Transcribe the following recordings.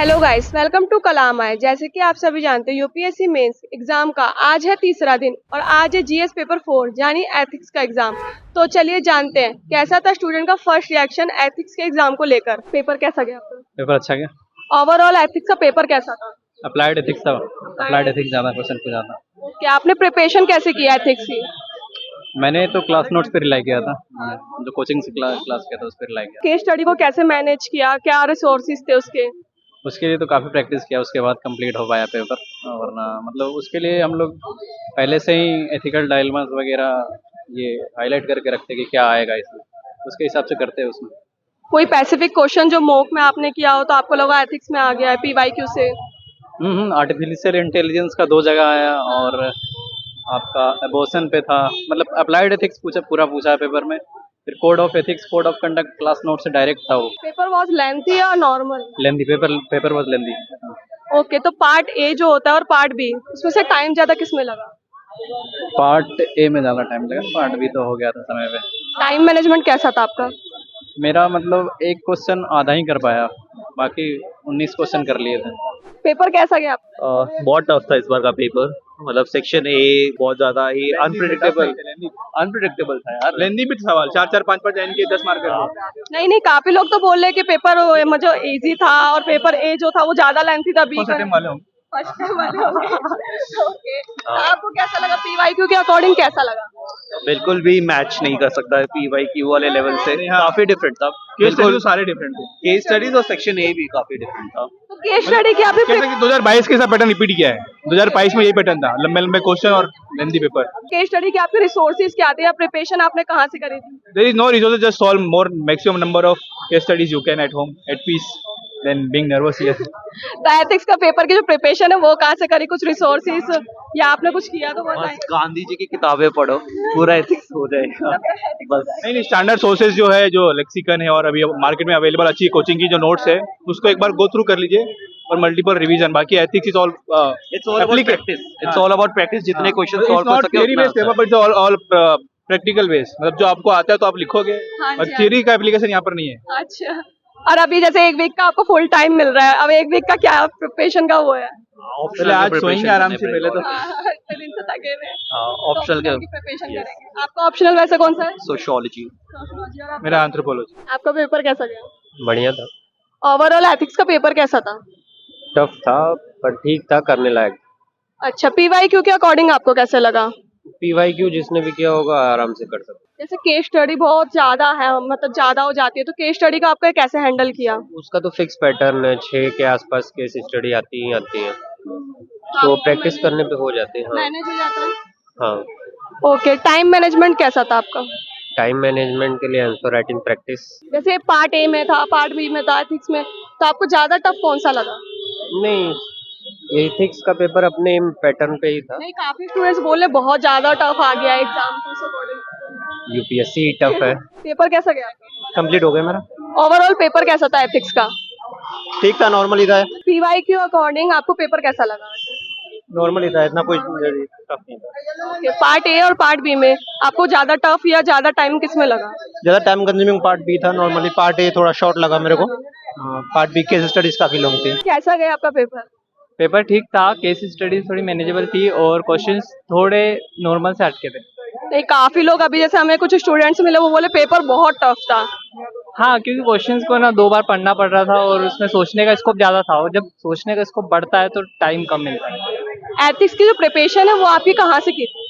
Hello guys, welcome to कलाम आए। जैसे कि आप सभी जानते हैं, यूपीएससी मेंस एग्जाम का आज है तीसरा दिन और आज है जीएस पेपर 4 यानी एथिक्स का एग्जाम। तो चलिए जानते हैं कैसा था स्टूडेंट का फर्स्ट रिएक्शन एथिक्स के एग्जाम को लेकर। पेपर कैसा गया आपका? पेपर अच्छा गया। ओवरऑल एथिक्स का पेपर कैसा था? अप्लाइड एथिक्स था। अप्लाइड एथिक्स ज्यादा क्वेश्चन पूछा था। क्या आपने प्रिपरेशन कैसे किया एथिक्स की? मैंने तो क्लास नोट्स पे रिलाई किया था, जो कोचिंग से क्लास किया था उस पर रिलाई किया। केस स्टडी को कैसे मैनेज किया, क्या रिसोर्सेज थे उसके? उसके लिए तो काफ़ी प्रैक्टिस किया, उसके बाद कंप्लीट हो पाया पेपर। वरना मतलब उसके लिए हम लोग पहले से ही एथिकल डायलमास वगैरह ये हाईलाइट करके रखते कि क्या आएगा इसमें, उसके हिसाब से करते हैं उसमें। कोई स्पेसिफिक क्वेश्चन जो मॉक में आपने किया हो तो आपको लगा एथिक्स में आ गया है पीवाईक्यू से? आर्टिफिशियल इंटेलिजेंस का 2 जगह आया और आपका एबॉर्शन पे था। मतलब अप्लाइड एथिक्स पूरा पूछा है पेपर में। फिर code of ethics, code of conduct class note से डायरेक्ट था वो। पेपर वाज लेंथी या normal? Lengthy paper was lengthy. Okay, तो पार्ट ए जो होता है और पार्ट बी, उसमें से टाइम ज्यादा किसमें लगा? पार्ट ए में ज़्यादा टाइम लगा, पार्ट बी तो हो गया था समय पे। टाइम मैनेजमेंट कैसा था आपका? मेरा मतलब एक क्वेश्चन आधा ही कर पाया, बाकी 19 क्वेश्चन कर लिए थे। पेपर कैसा गया आपका? बहुत टफ था इस बार का पेपर। मतलब सेक्शन ए बहुत ज्यादा ही अनप्रिडिक्टेबल था यार। लेंदी भी सवाल 4-4 5-5 लाइन के 10 मार्कर थे। नहीं नहीं, काफी लोग तो बोल रहे हैं कि पेपर मुझे इजी था और पेपर ए जो था वो ज्यादा लेंथी था। बी वाले हूँ। फर्स्ट टाइम वाले होंगे। ओके, आपको कैसा लगा? पीवाईक्यू के अकॉर्डिंग कैसा लगा? बिल्कुल भी मैच नहीं कर सकता है PYQ वाले लेवल से। हाँ। काफी डिफरेंट था। केस स्टडी तो सारे डिफरेंट थे। केस स्टडीज और सेक्शन ए भी काफी डिफरेंट था। तो केस स्टडी की आपने जैसे कि 2022 के साथ पैटर्न रिपीट किया है। 2022 में यही पैटर्न था, लंबे लंबे क्वेश्चन और लेंदी पेपर। केस स्टडी के आपके रिसोर्सेज क्या थे या प्रिपरेशन आपने कहाँ से करी थी? There is no resources, just solve more maximum number of case studies you can at home at peace then being nervous here. तो एथिक्स का पेपर की जो प्रिपरेशन है वो कहाँ से करी? कुछ रिसोर्सेज या आपने कुछ किया तो बताएं। बस गांधी जी की किताबें पढ़ो, पूरा एथिक्स हो जाएगा बस। नहीं, स्टैंडर्ड सोर्सेज जो है, जो लेक्सिकन है और अभी मार्केट में अवेलेबल अच्छी कोचिंग की जो नोट्स है, उसको एक बार गो थ्रू कर लीजिए और मल्टीपल रिवीजन। बाकी ethics is all it's all about practice. It's all about practice. जितने क्वेश्चन सॉल्व कर सके theory based paper, but all practical based. मतलब जो आपको आता है तो आप लिखोगे, हाँ और जी, थ्योरी का एप्लीकेशन यहाँ पर नहीं है। अच्छा, और अभी जैसे एक वीक का आपको फुल टाइम मिल रहा है, अब एक वीक का क्या प्रिपरेशन का वो है? पहले आज सोएंगे आराम से, पहले तो इतने दिन से थके हुए हैं। ऑप्शनल के प्रिपरेशन करेंगे। आपका ऑप्शनल वैसे कौन सा है? सोशियोलॉजी। सोशियोलॉजी। और मेरा एंथ्रोपोलॉजी। आपका पेपर कैसा गया? बढ़िया था। ओवरऑल एथिक्स का पेपर कैसा था? टफ था पर ठीक था, करने लायक। अच्छा, पीवाईक्यू के अकॉर्डिंग आपको कैसे लगा? PYQ जिसने भी किया होगा आराम से कर सकता। जैसे केस स्टडी बहुत ज्यादा है, मतलब ज्यादा हो जाती है, तो केस स्टडी का आपने कैसे हैंडल किया? उसका तो फिक्स पैटर्न है, 6 के आसपास केस स्टडी आती है, तो प्रैक्टिस करने पे हो जाते हैं। हाँ मैनेज हो जाता है। हाँ। ओके, टाइम मैनेजमेंट कैसा था आपका? टाइम मैनेजमेंट के लिए आंसर राइटिंग प्रैक्टिस। जैसे पार्ट ए में था, पार्ट बी में था एथिक्स में, तो आपको ज्यादा टफ कौन सा लगा? नहीं, एथिक्स का पेपर अपने पैटर्न पे ही था। नहीं, काफी स्टूडेंट्स बोले बहुत ज्यादा टफ आ गया एग्जाम के अकॉर्डिंग। UPSC टफ है। पेपर कैसा गया? कंप्लीट हो गया मेरा। ओवरऑल पेपर कैसा था एथिक्स का? ठीक था, नॉर्मल ही था। पीवाईक्यू अकॉर्डिंग आपको पेपर कैसा लगा? नॉर्मल ही था, इतना कोई टफ नहीं था। पार्ट ए और पार्ट बी में आपको ज्यादा टफ या ज्यादा टाइम किस में लगा? ज्यादा टाइम कंज्यूमिंग पार्ट बी था। नॉर्मली पार्ट ए थोड़ा शॉर्ट लगा मेरे को। पार्ट बी केस स्टडीज काफी लॉन्ग थी। कैसा गया आपका पेपर? पेपर ठीक था, केस स्टडीज थोड़ी मैनेजेबल थी और क्वेश्चंस थोड़े नॉर्मल से हटके थे। नहीं, काफी लोग अभी जैसे हमें कुछ स्टूडेंट्स मिले वो बोले पेपर बहुत टफ था। हाँ, क्योंकि क्वेश्चंस को ना 2 बार पढ़ना पड़ रहा था और उसमें सोचने का स्कोप ज्यादा था, और जब सोचने का स्कोप बढ़ता है तो टाइम कम मिलता है। एथिक्स की जो प्रिपरेशन है वो आपकी कहाँ से की थी?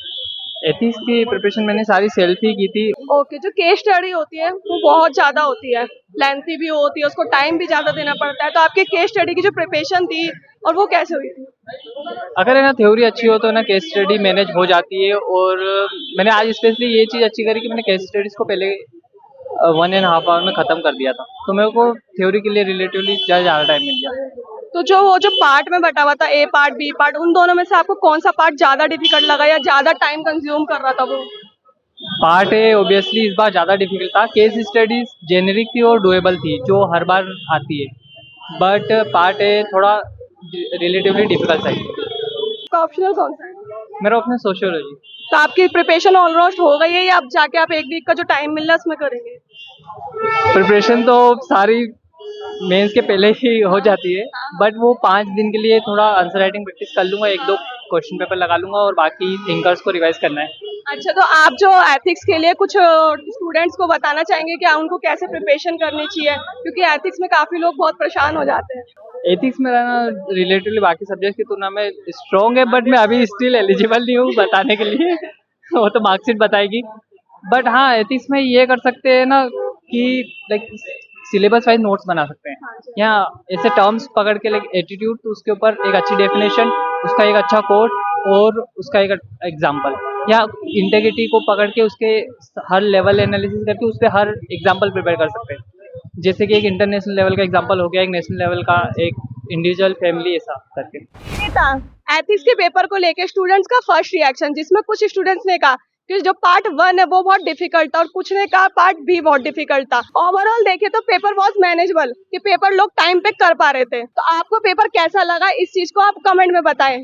एथिक्स की प्रिपरेशन मैंने सारी सेल्फ ही की थी। ओके, जो केस स्टडी होती है वो बहुत ज्यादा होती है, लेंथी भी होती है, उसको टाइम भी ज्यादा देना पड़ता है, तो आपकी केस स्टडी की जो प्रिपरेशन थी और वो कैसे हुई थी? अगर है ना थ्योरी अच्छी हो तो ना केस स्टडी मैनेज हो जाती है, और मैंने आज स्पेशली ये चीज़ अच्छी करी कि मैंने केस स्टडीज को पहले 1.5 आवर में ख़त्म कर दिया था, तो मेरे को थ्योरी के लिए रिलेटिवली ज़्यादा टाइम मिल गया। तो जो वो जो पार्ट में बटा हुआ था, ए पार्ट बी पार्ट, उन दोनों में से आपको कौन सा पार्ट ज्यादा डिफिकल्ट लगा या ज्यादा टाइम कंज्यूम कर रहा था वो? पार्ट ए ऑब्वियसली इस बार ज़्यादा डिफिकल्ट था। केस स्टडीज जेनेरिक थी और डुएबल थी, जो हर बार आती है, बट पार्ट ए थोड़ा रिलेटिवली डिफिकल्ट था। ऑप्शनल कौन सा है? मेरा अपने सोशियोलॉजी। तो आपकी प्रिपरेशन ऑलमोस्ट हो गई है या अब जाके आप एक वीक का जो टाइम मिल रहा है उसमें करेंगे? प्रिपरेशन तो सारी मेंस के पहले ही हो जाती है, बट वो 5 दिन के लिए थोड़ा आंसर राइटिंग प्रैक्टिस कर लूंगा, 1-2 क्वेश्चन पेपर लगा लूंगा और बाकी थिंकर्स को रिवाइज करना है। अच्छा, तो आप जो एथिक्स के लिए कुछ स्टूडेंट्स को बताना चाहेंगे कि उनको कैसे प्रिपरेशन करनी चाहिए, क्योंकि एथिक्स में काफी लोग बहुत परेशान हो जाते हैं। एथिक्स में रहना रिलेटिवली बाकी सब्जेक्ट की तुलना में स्ट्रॉन्ग है, बट मैं अभी स्टिल एलिजिबल नहीं हूँ बताने के लिए वो तो मार्कशीट बताएगी। बट हाँ, एथिक्स में ये कर सकते हैं ना कि लाइक सिलेबस वाइज नोट्स बना सकते हैं, या ऐसे टर्म्स पकड़ के लाइक एटीट्यूड, तो उसके ऊपर एक अच्छी डेफिनेशन, उसका एक अच्छा कोट और उसका एक एग्जाम्पल, या इंटेग्रिटी को पकड़ के उसके हर लेवल एनालिसिस करके उस पर हर एग्जाम्पल प्रिपेयर कर सकते हैं, जैसे कि एक इंटरनेशनल लेवल का एग्जाम्पल हो गया, एक नेशनल लेवल का, एक इंडिविजुअल फैमिली, ऐसा करके। एथिक्स के पेपर को लेके स्टूडेंट्स का फर्स्ट रिएक्शन, जिसमें कुछ स्टूडेंट्स ने कहा कि जो पार्ट 1 है वो बहुत डिफिकल्ट था और कुछ ने कहा पार्ट भी बहुत डिफिकल्ट था। ओवरऑल देखे तो पेपर वाज मैनेजेबल, कि पेपर लोग टाइम पे कर पा रहे थे। तो आपको पेपर कैसा लगा, इस चीज को आप कमेंट में बताएं।